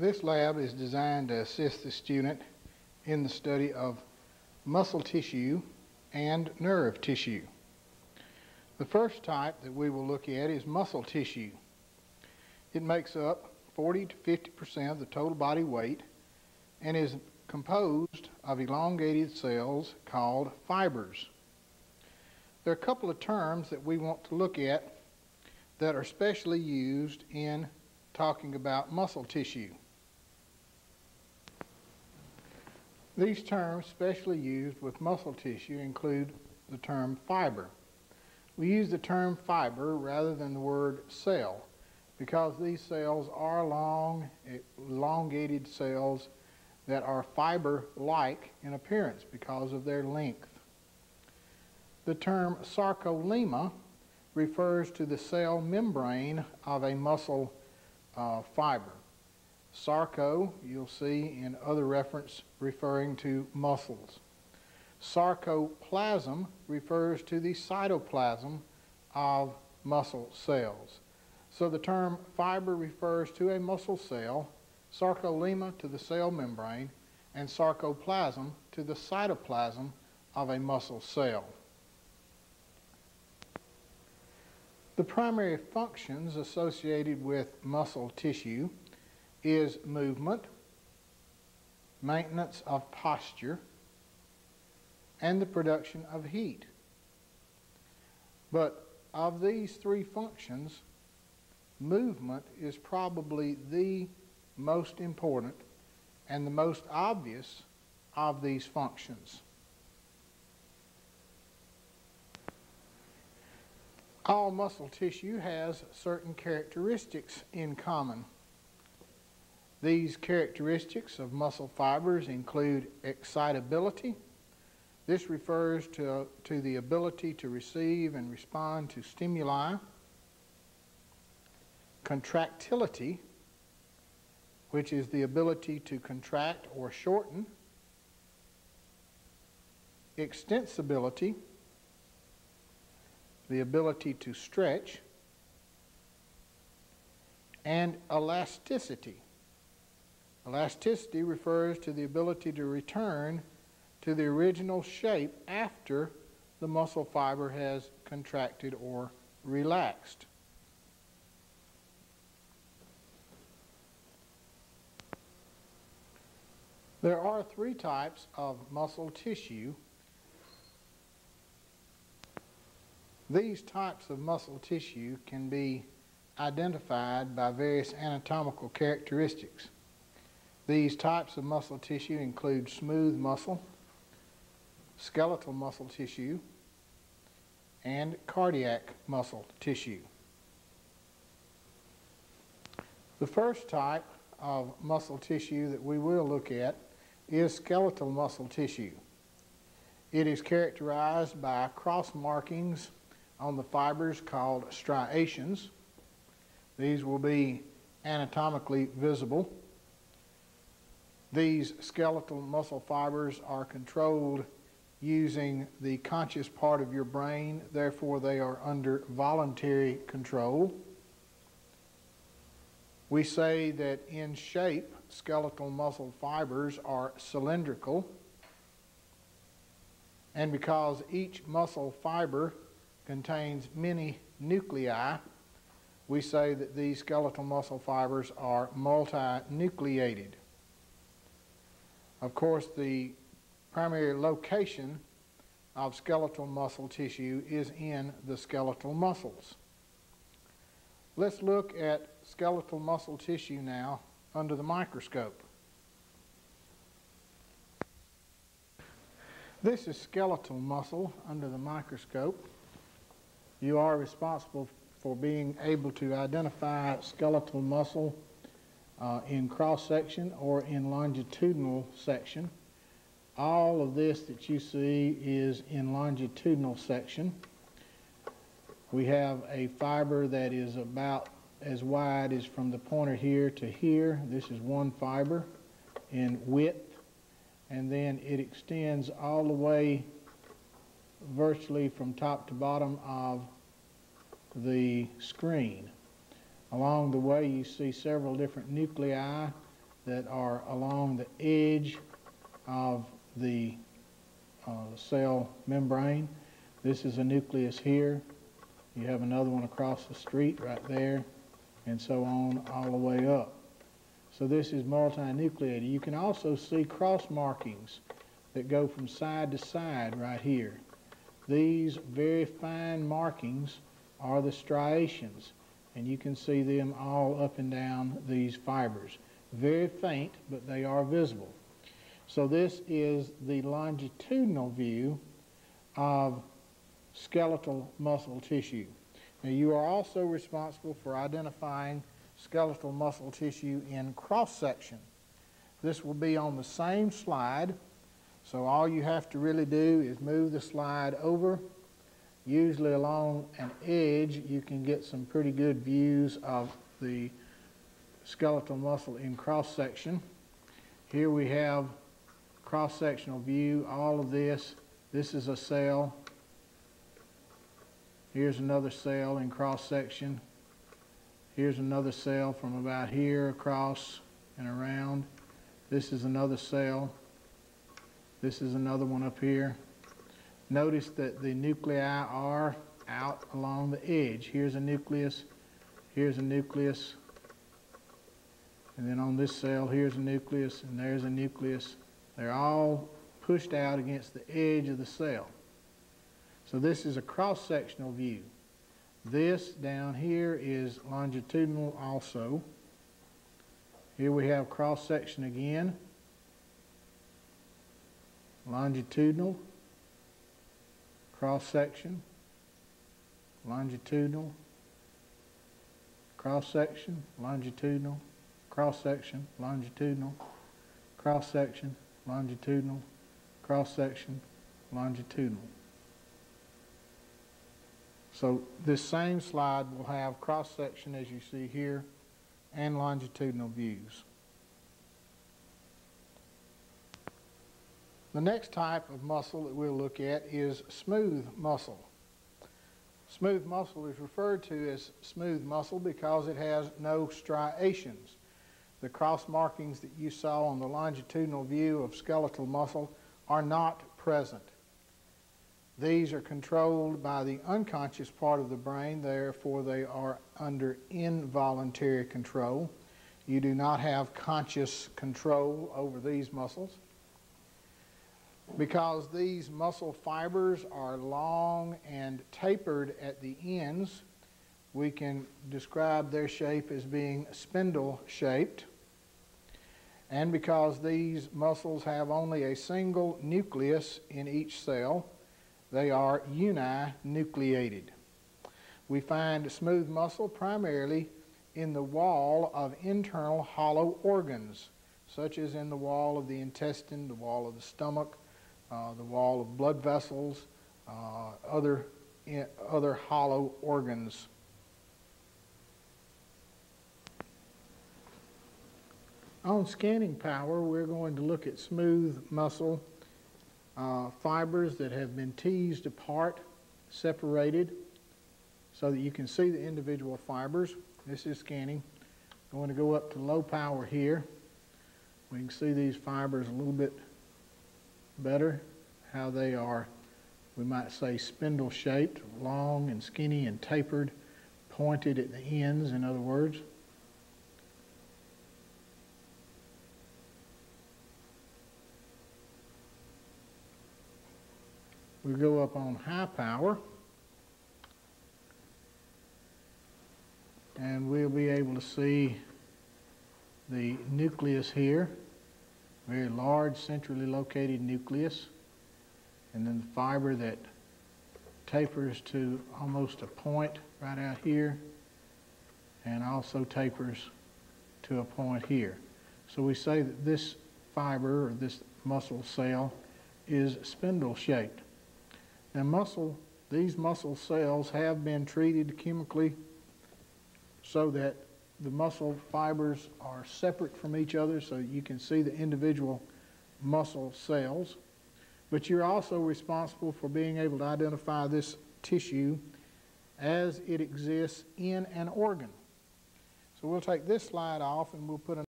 This lab is designed to assist the student in the study of muscle tissue and nerve tissue. The first type that we will look at is muscle tissue. It makes up 40 to 50% of the total body weight and is composed of elongated cells called fibers. There are a couple of terms that we want to look at that are specially used in talking about muscle tissue. These terms specially used with muscle tissue include the term fiber. We use the term fiber rather than the word cell because these cells are long, elongated cells that are fiber-like in appearance because of their length. The term sarcolemma refers to the cell membrane of a muscle fiber. Sarco, you'll see in other reference referring to muscles. Sarcoplasm refers to the cytoplasm of muscle cells. So the term fiber refers to a muscle cell, sarcolemma to the cell membrane, and sarcoplasm to the cytoplasm of a muscle cell. The primary functions associated with muscle tissue is movement, maintenance of posture, and the production of heat. But of these three functions, movement is probably the most important and the most obvious of these functions. All muscle tissue has certain characteristics in common. These characteristics of muscle fibers include excitability. This refers to the ability to receive and respond to stimuli. Contractility, which is the ability to contract or shorten. Extensibility, the ability to stretch. And elasticity. Elasticity refers to the ability to return to the original shape after the muscle fiber has contracted or relaxed. There are three types of muscle tissue. These types of muscle tissue can be identified by various anatomical characteristics. These types of muscle tissue include smooth muscle, skeletal muscle tissue, and cardiac muscle tissue. The first type of muscle tissue that we will look at is skeletal muscle tissue. It is characterized by cross markings on the fibers called striations. These will be anatomically visible. These skeletal muscle fibers are controlled using the conscious part of your brain, therefore they are under voluntary control. We say that in shape, skeletal muscle fibers are cylindrical, and because each muscle fiber contains many nuclei, we say that these skeletal muscle fibers are multinucleated. Of course, the primary location of skeletal muscle tissue is in the skeletal muscles. Let's look at skeletal muscle tissue now under the microscope. This is skeletal muscle under the microscope. You are responsible for being able to identify skeletal muscle in cross-section or in longitudinal section. All of this that you see is in longitudinal section. We have a fiber that is about as wide as from the pointer here to here. This is one fiber in width, and then it extends all the way virtually from top to bottom of the screen. Along the way you see several different nuclei that are along the edge of the cell membrane. This is a nucleus here. You have another one across the street right there, and so on all the way up. So this is multinucleated. You can also see cross markings that go from side to side right here. These very fine markings are the striations, and you can see them all up and down these fibers. Very faint, but they are visible. So this is the longitudinal view of skeletal muscle tissue. Now you are also responsible for identifying skeletal muscle tissue in cross-section. This will be on the same slide, so all you have to really do is move the slide over. Usually along an edge you can get some pretty good views of the skeletal muscle in cross-section. Here we have cross-sectional view, all of this. This is a cell. Here's another cell in cross-section. Here's another cell from about here across and around. This is another cell. This is another one up here. Notice that the nuclei are out along the edge. Here's a nucleus, here's a nucleus, and then on this cell here's a nucleus, and there's a nucleus. They're all pushed out against the edge of the cell. So this is a cross-sectional view. This down here is longitudinal also. Here we have cross-section again. Longitudinal, cross-section, longitudinal, cross-section, longitudinal, cross-section, longitudinal, cross-section, longitudinal, cross-section, longitudinal. So this same slide will have cross-section as you see here and longitudinal views. The next type of muscle that we'll look at is smooth muscle. Smooth muscle is referred to as smooth muscle because it has no striations. The cross markings that you saw on the longitudinal view of skeletal muscle are not present. These are controlled by the unconscious part of the brain, therefore they are under involuntary control. You do not have conscious control over these muscles. Because these muscle fibers are long and tapered at the ends, we can describe their shape as being spindle-shaped. And because these muscles have only a single nucleus in each cell, they are uninucleated. We find smooth muscle primarily in the wall of internal hollow organs, such as in the wall of the intestine, the wall of the stomach, the wall of blood vessels, other hollow organs. On scanning power, we're going to look at smooth muscle fibers that have been teased apart, separated, so that you can see the individual fibers. This is scanning. I'm going to go up to low power here. We can see these fibers a little bit better, how they are, we might say, spindle-shaped, long and skinny and tapered, pointed at the ends, in other words. We go up on high power, and we'll be able to see the nucleus here, very large centrally located nucleus, and then the fiber that tapers to almost a point right out here and also tapers to a point here. So we say that this fiber or this muscle cell is spindle shaped. Now these muscle cells have been treated chemically so that the muscle fibers are separate from each other so you can see the individual muscle cells. But you're also responsible for being able to identify this tissue as it exists in an organ. So we'll take this slide off and we'll put